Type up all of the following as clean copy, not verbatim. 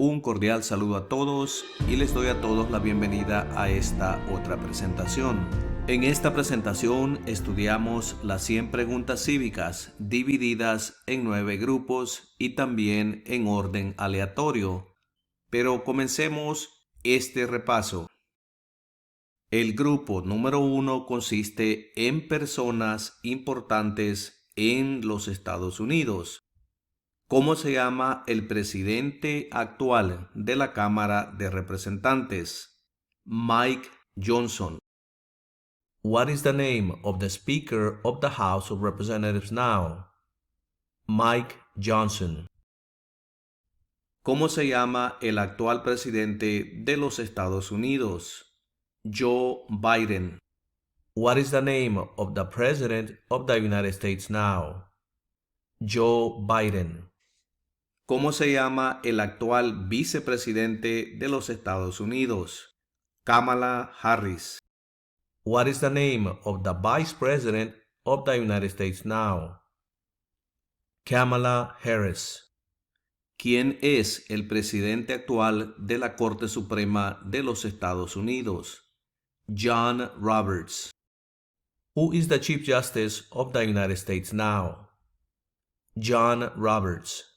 Un cordial saludo a todos y les doy a todos la bienvenida a esta otra presentación. En esta presentación estudiamos las 100 preguntas cívicas divididas en 9 grupos y también en orden aleatorio. Pero comencemos este repaso. El grupo número 1 consiste en personas importantes en los Estados Unidos. ¿Cómo se llama el presidente actual de la Cámara de Representantes? Mike Johnson. What is the name of the Speaker of the House of Representatives now? Mike Johnson. ¿Cómo se llama el actual presidente de los Estados Unidos? Joe Biden. What is the name of the President of the United States now? Joe Biden. ¿Cómo se llama el actual vicepresidente de los Estados Unidos? Kamala Harris. What is the name of the Vice President of the United States now? Kamala Harris. ¿Quién es el presidente actual de la Corte Suprema de los Estados Unidos? John Roberts. Who is the Chief Justice of the United States now? John Roberts.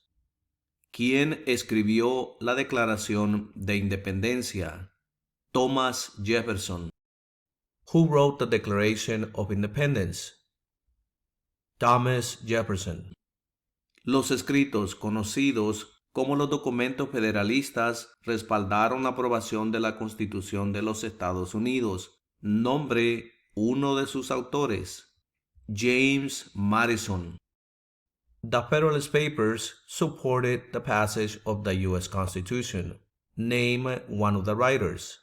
¿Quién escribió la Declaración de Independencia? Thomas Jefferson. Who wrote the Declaration of Independence? Thomas Jefferson. Los escritos conocidos como los documentos federalistas respaldaron la aprobación de la Constitución de los Estados Unidos. Nombre uno de sus autores. James Madison. The Federalist Papers supported the passage of the U.S. Constitution. Name one of the writers.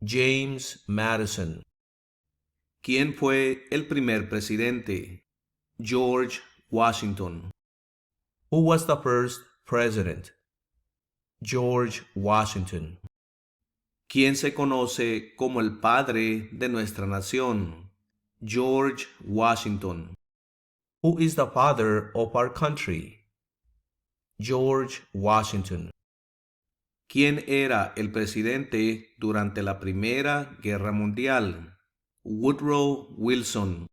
James Madison. ¿Quién fue el primer presidente? George Washington. Who was the first president? George Washington. ¿Quién se conoce como el padre de nuestra nación? George Washington. Who is the father of our country? George Washington. ¿Quién era el presidente durante la Primera Guerra Mundial? Woodrow Wilson.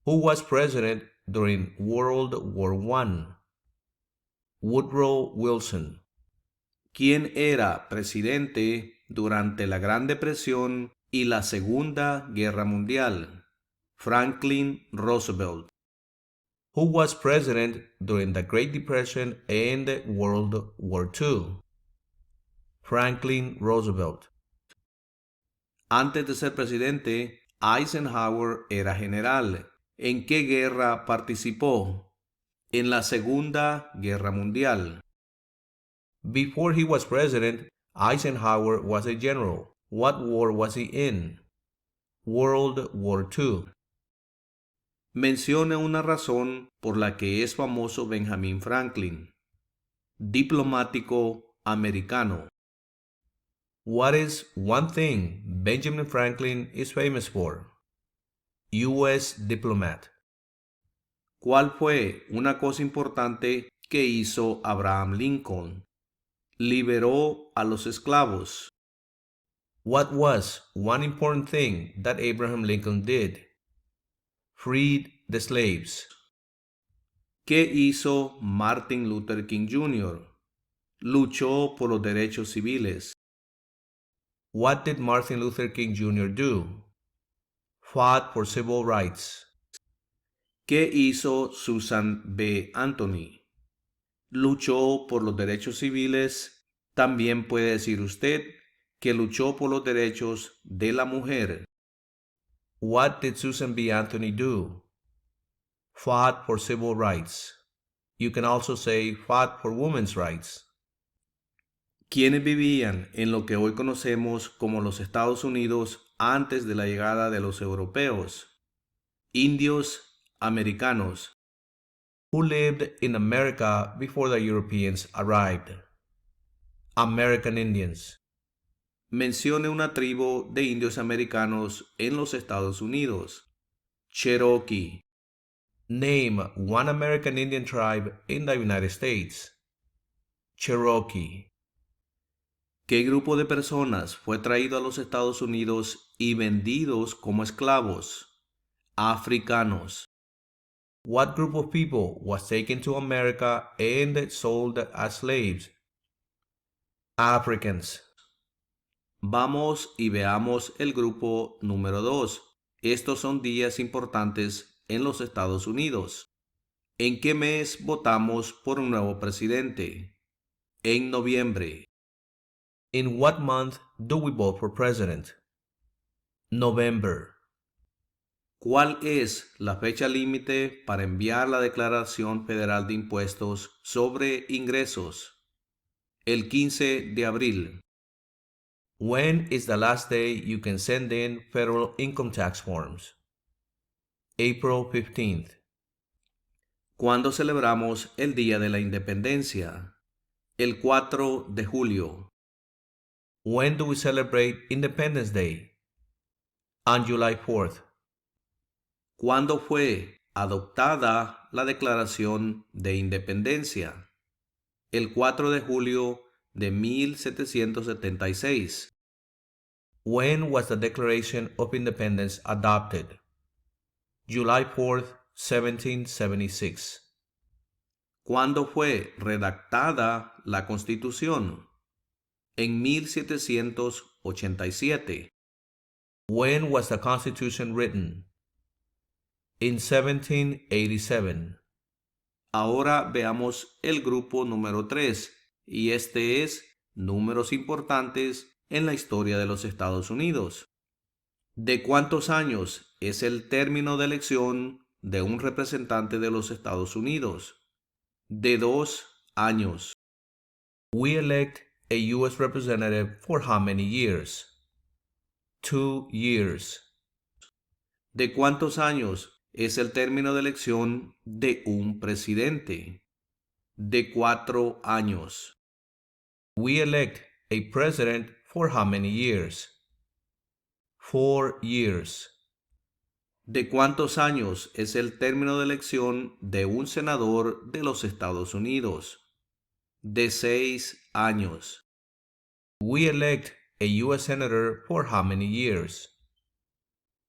Who was president during World War I? Woodrow Wilson. ¿Quién era presidente durante la Gran Depresión y la Segunda Guerra Mundial? Franklin Roosevelt. Who was president during the Great Depression and World War II? Franklin Roosevelt. Antes de ser presidente, Eisenhower era general. ¿En qué guerra participó? En la Segunda Guerra Mundial. Before he was president, Eisenhower was a general. What war was he in? World War II. Mencione una razón por la que es famoso Benjamin Franklin. Diplomático americano. What is one thing Benjamin Franklin is famous for? U.S. diplomat. ¿Cuál fue una cosa importante que hizo Abraham Lincoln? Liberó a los esclavos. What was one important thing that Abraham Lincoln did? Freed the slaves. ¿Qué hizo Martin Luther King Jr.? Luchó por los derechos civiles. What did Martin Luther King Jr. do? Fought for civil rights. ¿Qué hizo Susan B. Anthony? Luchó por los derechos civiles. También puede decir usted que luchó por los derechos de la mujer. What did Susan B. Anthony do? Fought for civil rights. You can also say fought for women's rights. ¿Quiénes vivían en lo que hoy conocemos como los Estados Unidos antes de la llegada de los europeos? Indios americanos. Who lived in America before the Europeans arrived? American Indians. Mencione una tribu de indios americanos en los Estados Unidos. Cherokee. Name one American Indian tribe in the United States. Cherokee. ¿Qué grupo de personas fue traído a los Estados Unidos y vendidos como esclavos? Africanos. What group of people was taken to America and sold as slaves? Africans. Vamos y veamos el grupo número 2. Estos son días importantes en los Estados Unidos. ¿En qué mes votamos por un nuevo presidente? En noviembre. In what month do we vote for president? November. ¿Cuál es la fecha límite para enviar la Declaración Federal de Impuestos sobre Ingresos? El 15 de abril. When is the last day you can send in federal income tax forms? April 15th. ¿Cuándo celebramos el Día de la Independencia? El 4 de julio. When do we celebrate Independence Day? On July 4th. ¿Cuándo fue adoptada la Declaración de Independencia? El 4 de julio de 1776. When was the Declaration of Independence adopted? July 4th, 1776. ¿Cuándo fue redactada la Constitución? En 1787. When was the Constitution written? In 1787. Ahora veamos el grupo número 3, y este es números importantes en la historia de los Estados Unidos. ¿De cuántos años es el término de elección de un representante de los Estados Unidos? De 2 años. We elect a U.S. representative for how many years? 2 years. ¿De cuántos años es el término de elección de un presidente? De 4 años. We elect a president for how many years? 4 years. ¿De cuántos años es el término de elección de un senador de los Estados Unidos? De 6 años. We elect a U.S. senator for how many years?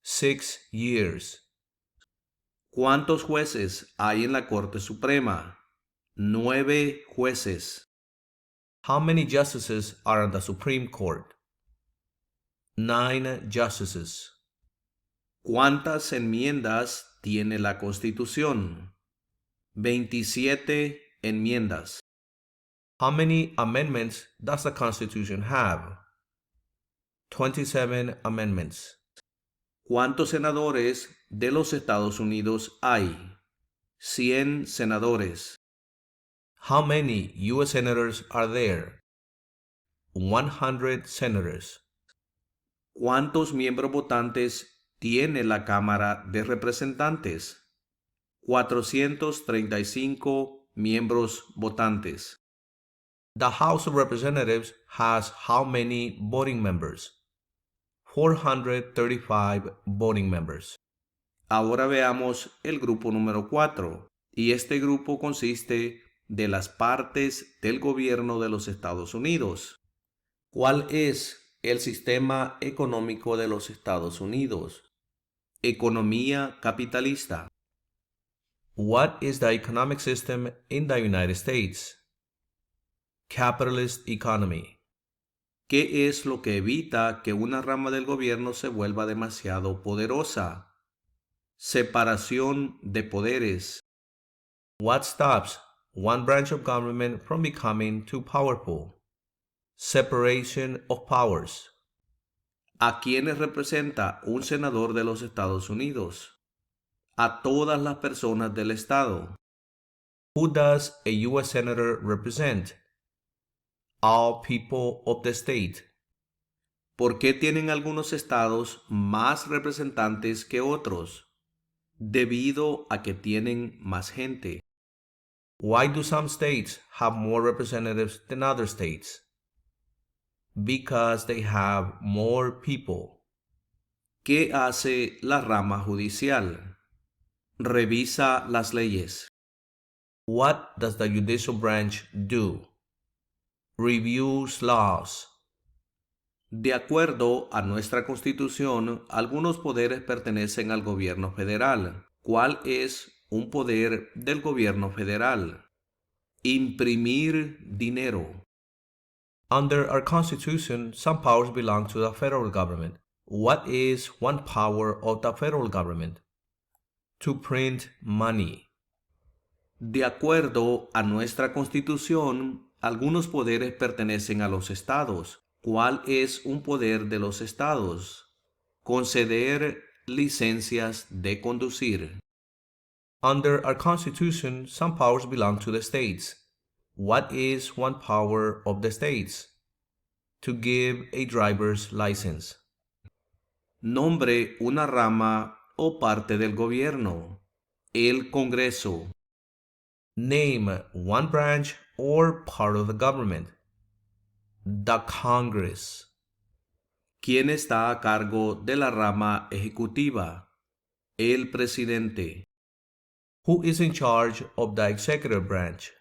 6 years. ¿Cuántos jueces hay en la Corte Suprema? 9 jueces. How many justices are on the Supreme Court? 9 justices. ¿Cuántas enmiendas tiene la Constitución? 27 enmiendas. How many amendments does the Constitution have? 27 amendments. ¿Cuántos senadores de los Estados Unidos hay? 100 senadores. How many U.S. senators are there? 100 senators. ¿Cuántos miembros votantes tiene la Cámara de Representantes? 435 miembros votantes. The House of Representatives has how many voting members? 435 voting members. Ahora veamos el grupo número 4, y este grupo consiste de las partes del gobierno de los Estados Unidos. ¿Cuál es el sistema económico de los Estados Unidos? Economía capitalista. What is the economic system in the United States? Capitalist economy. ¿Qué es lo que evita que una rama del gobierno se vuelva demasiado poderosa? Separación de poderes. What stops one branch of government from becoming too powerful? Separation of powers. ¿A quiénes representa un senador de los Estados Unidos? A todas las personas del estado. Who does a U.S. senator represent? All people of the state. ¿Por qué tienen algunos estados más representantes que otros? Debido a que tienen más gente. Why do some states have more representatives than other states? Because they have more people. ¿Qué hace la rama judicial? Revisa las leyes. What does the judicial branch do? Reviews laws. De acuerdo a nuestra Constitución, algunos poderes pertenecen al gobierno federal. ¿Cuál es un poder del gobierno federal? Imprimir dinero. Under our Constitution, some powers belong to the federal government. What is one power of the federal government? To print money. De acuerdo a nuestra Constitución, algunos poderes pertenecen a los estados. ¿Cuál es un poder de los estados? Conceder licencias de conducir. Under our Constitution, some powers belong to the states. What is one power of the states? To give a driver's license. Nombre una rama o parte del gobierno. El Congreso. Name one branch or part of the government. The Congress. ¿Quién está a cargo de la rama ejecutiva? El presidente. Who is in charge of the executive branch?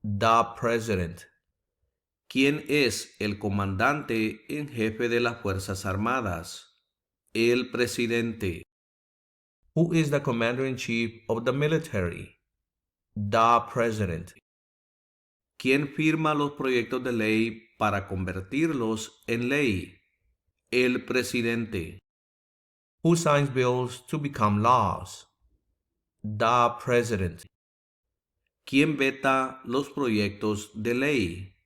The President. ¿Quién es el comandante en jefe de las Fuerzas Armadas? El presidente. Who is the commander-in-chief of the military? The President. ¿Quién firma los proyectos de ley para convertirlos en ley? El presidente. Who signs bills to become laws? The President. ¿Quién veta los proyectos de ley?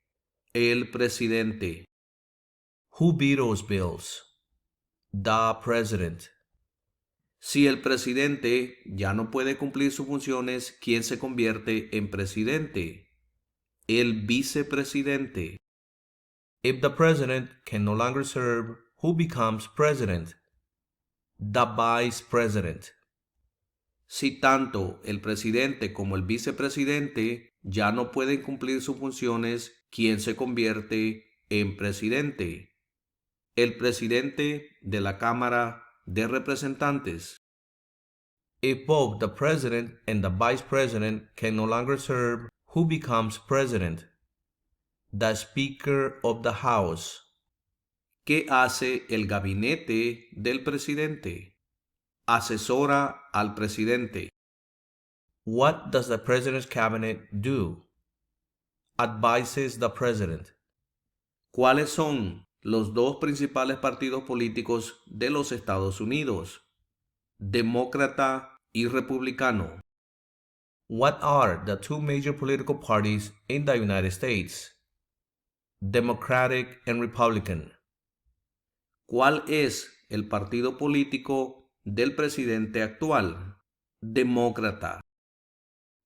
El presidente. Who vetoes bills? The President. Si el presidente ya no puede cumplir sus funciones, ¿quién se convierte en presidente? El vicepresidente. If the President can no longer serve, who becomes President? The Vice President. Si tanto el presidente como el vicepresidente ya no pueden cumplir sus funciones, ¿quién se convierte en presidente? El presidente de la Cámara de Representantes. If both the President and the Vice President can no longer serve, who becomes President? The Speaker of the House. ¿Qué hace el gabinete del presidente? Asesora al presidente. What does the President's Cabinet do? Advises the President. ¿Cuáles son los dos principales partidos políticos de los Estados Unidos? Demócrata y republicano. What are the two major political parties in the United States? Democratic and Republican. ¿Cuál es el partido político del presidente actual? Demócrata.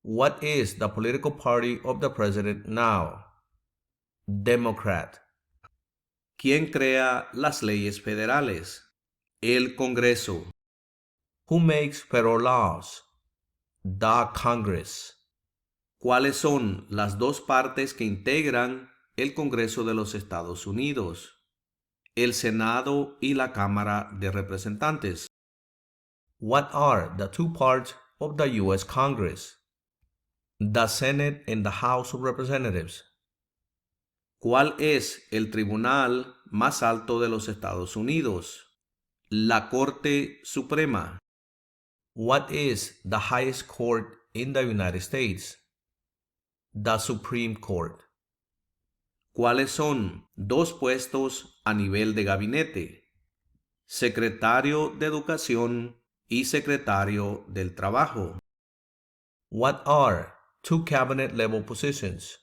What is the political party of the president now? Democrat. ¿Quién crea las leyes federales? El Congreso. Who makes federal laws? The Congress. ¿Cuáles son las dos partes que integran el Congreso de los Estados Unidos? El Senado y la Cámara de Representantes. What are the two parts of the U.S. Congress? The Senate and the House of Representatives. ¿Cuál es el tribunal más alto de los Estados Unidos? La Corte Suprema. What is the highest court in the United States? The Supreme Court. ¿Cuáles son dos puestos a nivel de gabinete? Secretario de Educación y Secretario del Trabajo. What are two cabinet-level positions?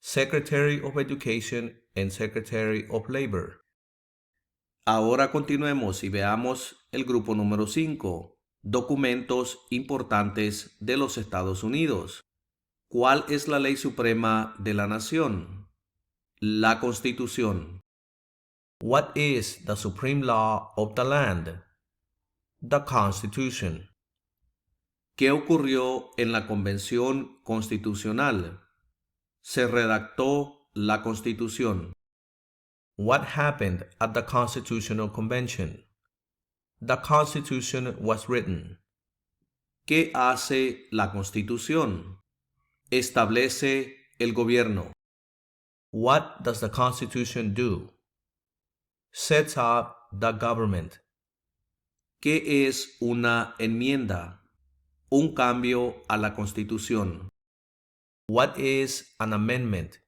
Secretary of Education and Secretary of Labor. Ahora continuemos y veamos el grupo número 5. Documentos importantes de los Estados Unidos. ¿Cuál es la ley suprema de la nación? La Constitución. What is the supreme law of the land? The Constitution. ¿Qué ocurrió en la Convención Constitucional? Se redactó la Constitución. What happened at the Constitutional Convention? The Constitution was written. ¿Qué hace la Constitución? Establece el gobierno. What does the Constitution do? sets up the government. ¿Qué es una enmienda? Un cambio a la Constitución. What is an amendment?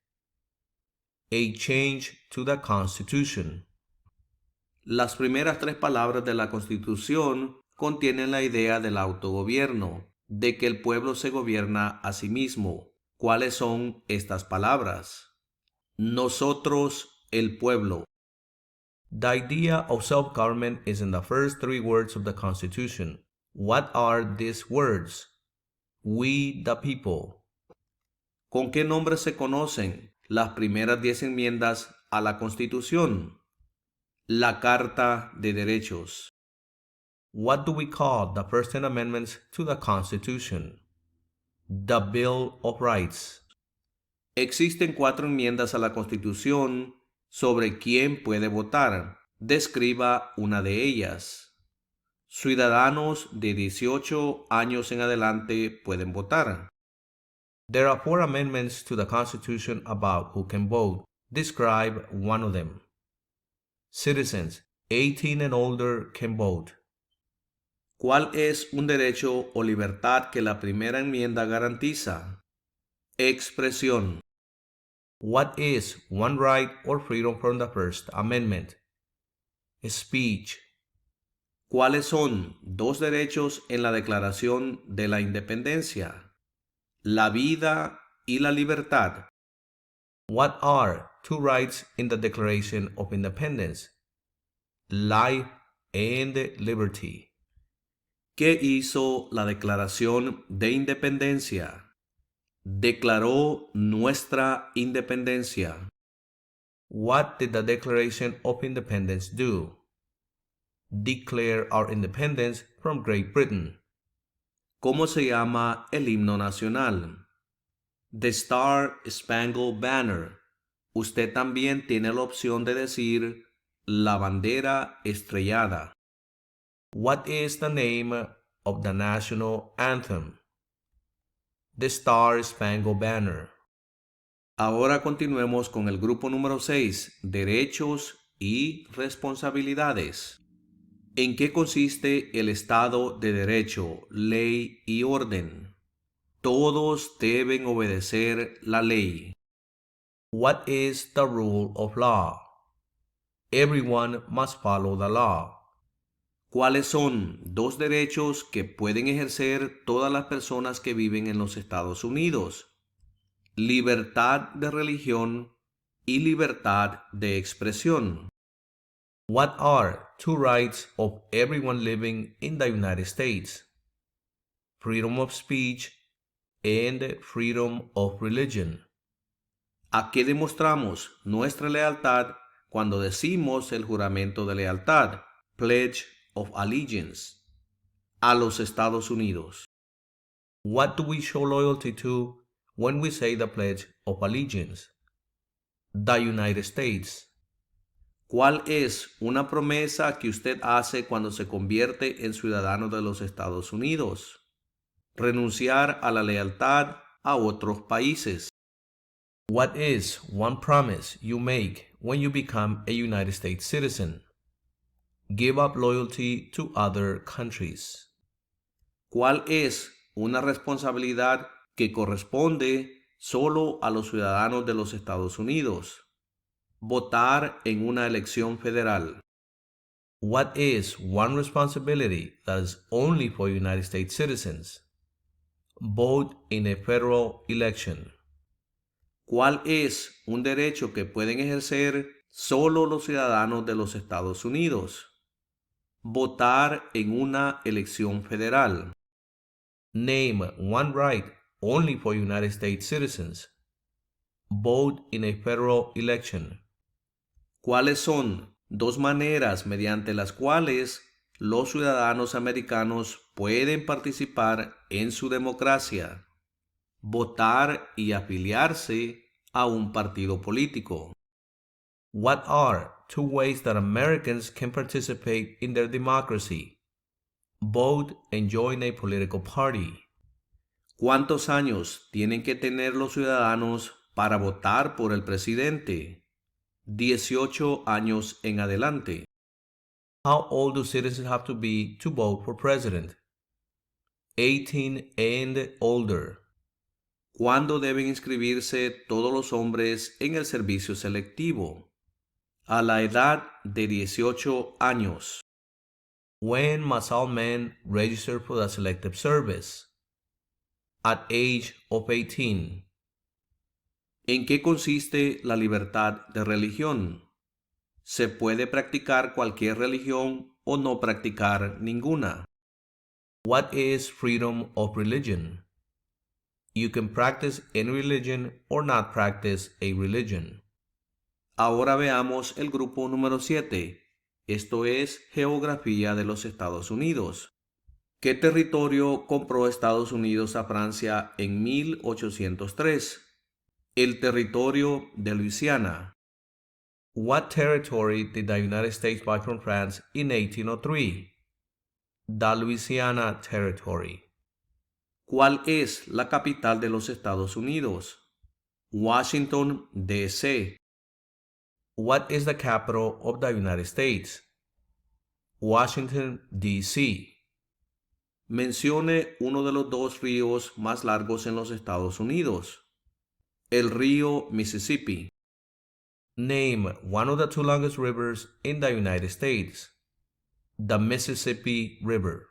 A change to the Constitution. Las primeras tres palabras de la Constitución contienen la idea del autogobierno, de que el pueblo se gobierna a sí mismo. ¿Cuáles son estas palabras? Nosotros, el pueblo. The idea of self-government is in the first three words of the Constitution. What are these words? We the people. ¿Con qué nombre se conocen las primeras 10 enmiendas a la Constitución? La Carta de Derechos. What do we call the first 10 amendments to the Constitution? The Bill of Rights. Existen 4 enmiendas a la Constitución sobre quién puede votar. Describa una de ellas. Ciudadanos de 18 años en adelante pueden votar. There are 4 amendments to the Constitution about who can vote. Describe one of them. Citizens 18 and older can vote. ¿Cuál es un derecho o libertad que la primera enmienda garantiza? Expresión. What is one right or freedom from the First Amendment? Speech. ¿Cuáles son 2 derechos en la Declaración de la Independencia? La vida y la libertad. What are 2 rights in the Declaration of Independence? Life and liberty. ¿Qué hizo la Declaración de Independencia? Declaró nuestra independencia. What did the Declaration of Independence do? Declare our independence from Great Britain. ¿Cómo se llama el himno nacional? The Star Spangled Banner. Usted también tiene la opción de decir la bandera estrellada. What is the name of the national anthem? The Star Spangled Banner. Ahora continuemos con el grupo número 6, derechos y responsabilidades. ¿En qué consiste el Estado de Derecho, ley y orden? Todos deben obedecer la ley. What is the rule of law? Everyone must follow the law. ¿Cuáles son 2 derechos que pueden ejercer todas las personas que viven en los Estados Unidos? Libertad de religión y libertad de expresión. What are 2 rights of everyone living in the United States? Freedom of speech and freedom of religion. ¿A qué demostramos nuestra lealtad cuando decimos el juramento de lealtad, Pledge of Allegiance, a los Estados Unidos? What do we show loyalty to when we say the Pledge of Allegiance? The United States. ¿Cuál es una promesa que usted hace cuando se convierte en ciudadano de los Estados Unidos? Renunciar a la lealtad a otros países. What is one promise you make when you become a United States citizen? Give up loyalty to other countries. ¿Cuál es una responsabilidad que corresponde solo a los ciudadanos de los Estados Unidos? Votar en una elección federal. What is one responsibility that is only for United States citizens? Vote in a federal election. ¿Cuál es un derecho que pueden ejercer solo los ciudadanos de los Estados Unidos? Votar en una elección federal. Name one right only for United States citizens. Vote in a federal election. ¿Cuáles son 2 maneras mediante las cuales los ciudadanos americanos pueden participar en su democracia? Votar y afiliarse a un partido político. What are 2 ways that Americans can participate in their democracy? Vote and join a political party. ¿Cuántos años tienen que tener los ciudadanos para votar por el presidente? 18 años en adelante. How old do citizens have to be to vote for president? 18 and older. ¿Cuándo deben inscribirse todos los hombres en el servicio selectivo? A la edad de 18 años. When must all men register for the selective service? At age of 18. ¿En qué consiste la libertad de religión? ¿Se puede practicar cualquier religión o no practicar ninguna? What is freedom of religion? You can practice any religion or not practice a religion. Ahora veamos el grupo número 7. Esto es geografía de los Estados Unidos. ¿Qué territorio compró Estados Unidos a Francia en 1803? El territorio de Luisiana. What territory did the United States buy from France in 1803? The Louisiana Territory. ¿Cuál es la capital de los Estados Unidos? Washington, D.C. What is the capital of the United States? Washington, D.C. Mencione uno de los dos ríos más largos en los Estados Unidos. El río Mississippi. Name one of the two longest rivers in the United States. The Mississippi River.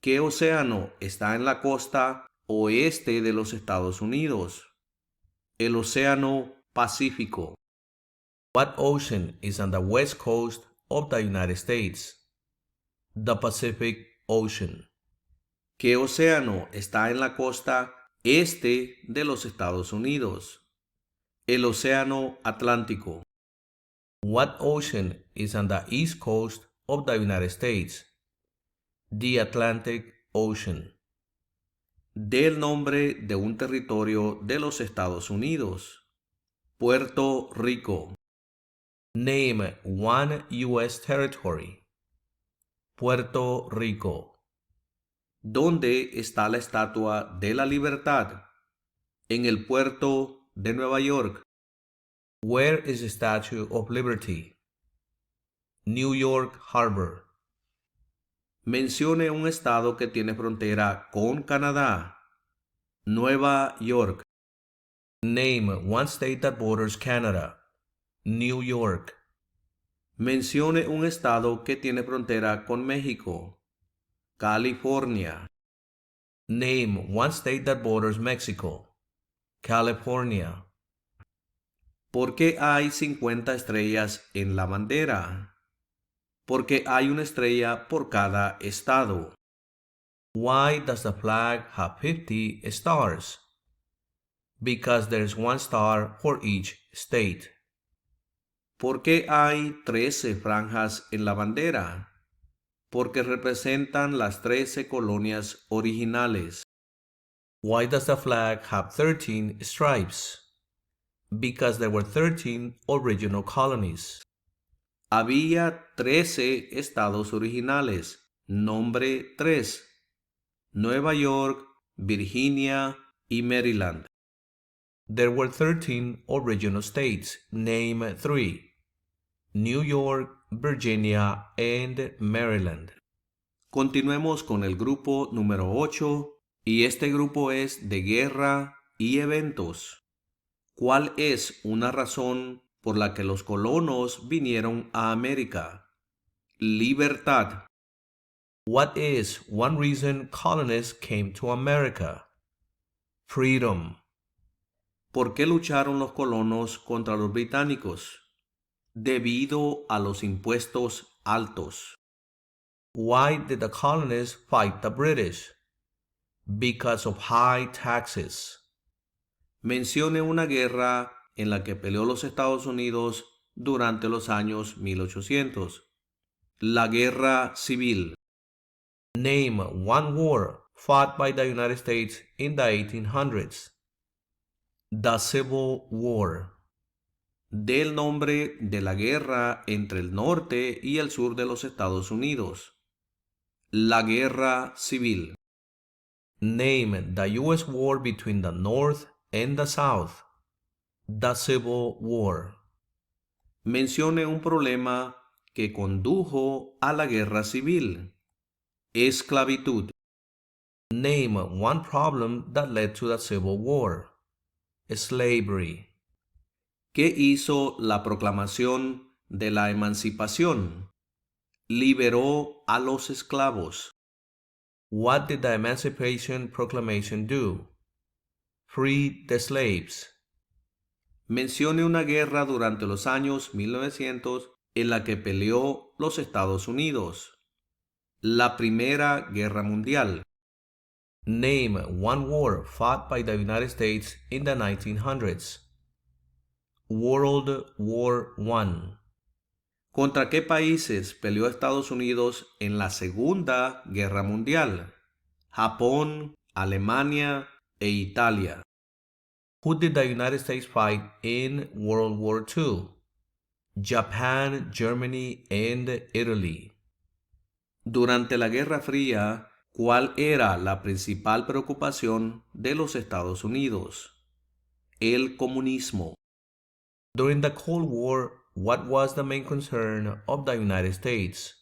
¿Qué océano está en la costa oeste de los Estados Unidos? El océano Pacífico. What ocean is on the west coast of the United States? The Pacific Ocean. ¿Qué océano está en la costa este de los Estados Unidos? El océano Atlántico. What ocean is on the east coast of the United States? The Atlantic Ocean. Dé el nombre de un territorio de los Estados Unidos. Puerto Rico. Name one U.S. territory. Puerto Rico. ¿Dónde está la Estatua de la Libertad? En el puerto de Nueva York. Where is the Statue of Liberty? New York Harbor. Mencione un estado que tiene frontera con Canadá. Nueva York. Name one state that borders Canada. New York. Mencione un estado que tiene frontera con México. California. Name one state that borders Mexico. California. ¿Por qué hay 50 estrellas en la bandera? Porque hay una estrella por cada estado. Why does the flag have 50 stars? Because there's one star for each state. ¿Por qué hay 13 franjas en la bandera? Porque representan las 13 colonias originales. Why does the flag have 13 stripes? Because there were 13 original colonies. Había 13 estados originales. Nombre 3. Nueva York, Virginia y Maryland. There were 13 original states. Name 3. New York, Virginia, and Maryland. Continuemos con el grupo número 8 y este grupo es de guerra y eventos. ¿Cuál es una razón por la que los colonos vinieron a América? Libertad. What is one reason colonists came to America? Freedom. ¿Por qué lucharon los colonos contra los británicos? Debido a los impuestos altos. Why did the colonists fight the British? Because of high taxes. Mencione una guerra en la que peleó los Estados Unidos durante los años 1800. La Guerra Civil. Name one war fought by the United States in the 1800s. The Civil War. Dé el nombre de la guerra entre el norte y el sur de los Estados Unidos. La Guerra Civil. Name the U.S. war between the North and the South. The Civil War. Mencione un problema que condujo a la guerra civil. Esclavitud. Name one problem that led to the Civil War. Slavery. ¿Qué hizo la proclamación de la emancipación? Liberó a los esclavos. What did the Emancipation Proclamation do? Free the slaves. Mencione una guerra durante los años 1900 en la que peleó los Estados Unidos. La Primera Guerra Mundial. Name one war fought by the United States in the 1900s. World War I. ¿Contra qué países peleó Estados Unidos en la Segunda Guerra Mundial? Japón, Alemania e Italia. Who did the United States fight in World War II? Japan, Germany, and Italy. Durante la Guerra Fría, ¿cuál era la principal preocupación de los Estados Unidos? El comunismo. During the Cold War, what was the main concern of the United States?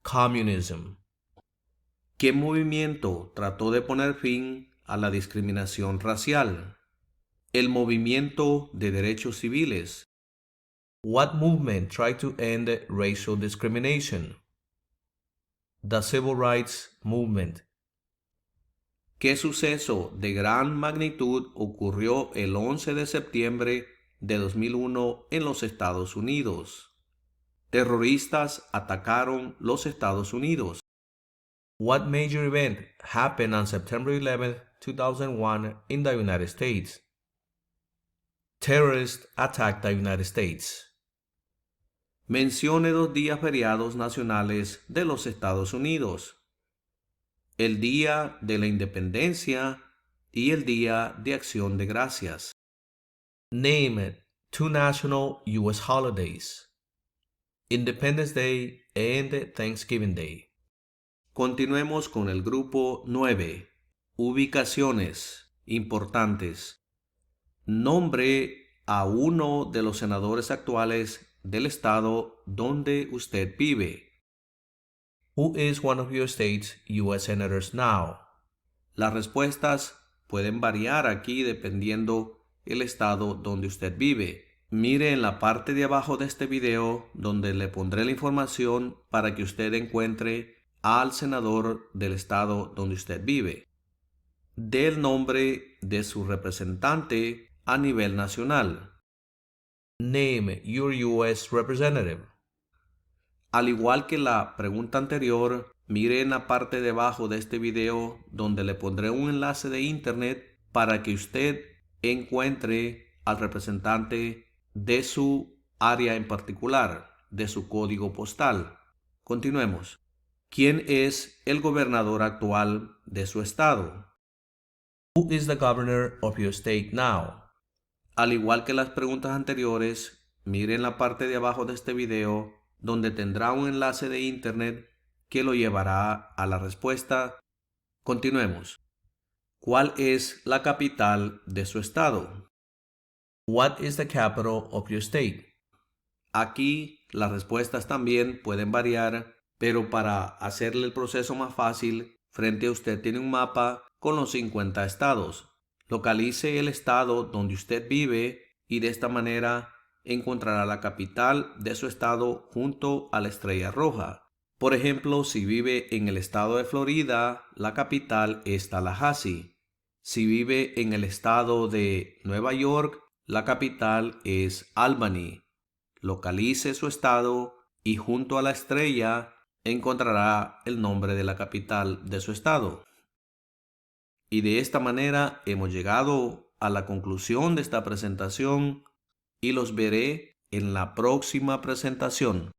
Communism. ¿Qué movimiento trató de poner fin a la discriminación racial? El movimiento de derechos civiles. What movement tried to end racial discrimination? The Civil Rights Movement. ¿Qué suceso de gran magnitud ocurrió el 11 de septiembre de 2001 en los Estados Unidos? Terroristas atacaron los Estados Unidos. What major event happened on September 11, 2001 in the United States? Terrorists attacked the United States. Mencione 2 días feriados nacionales de los Estados Unidos. El Día de la Independencia y el Día de Acción de Gracias. Name 2 national U.S. holidays. Independence Day and Thanksgiving Day. Continuemos con el grupo 9. Ubicaciones importantes. Nombre a uno de los senadores actuales del estado donde usted vive. Who is one of your state's U.S. senators now? Las respuestas pueden variar aquí dependiendo el estado donde usted vive. Mire en la parte de abajo de este video donde le pondré la información para que usted encuentre al senador del estado donde usted vive. Dé el nombre de su representante a nivel nacional. Name your U.S. representative. Al igual que la pregunta anterior, mire en la parte de abajo de este video donde le pondré un enlace de internet para que usted encuentre al representante de su área en particular, de su código postal. Continuemos. ¿Quién es el gobernador actual de su estado? Who is the governor of your state now? Al igual que las preguntas anteriores, mire en la parte de abajo de este video donde tendrá un enlace de internet que lo llevará a la respuesta. Continuemos. ¿Cuál es la capital de su estado? What is the capital of your state? Aquí las respuestas también pueden variar, pero para hacerle el proceso más fácil, frente a usted tiene un mapa con los 50 estados. Localice el estado donde usted vive y de esta manera encontrará la capital de su estado junto a la estrella roja. Por ejemplo, si vive en el estado de Florida, la capital es Tallahassee. Si vive en el estado de Nueva York, la capital es Albany. Localice su estado y junto a la estrella encontrará el nombre de la capital de su estado. Y de esta manera hemos llegado a la conclusión de esta presentación y los veré en la próxima presentación.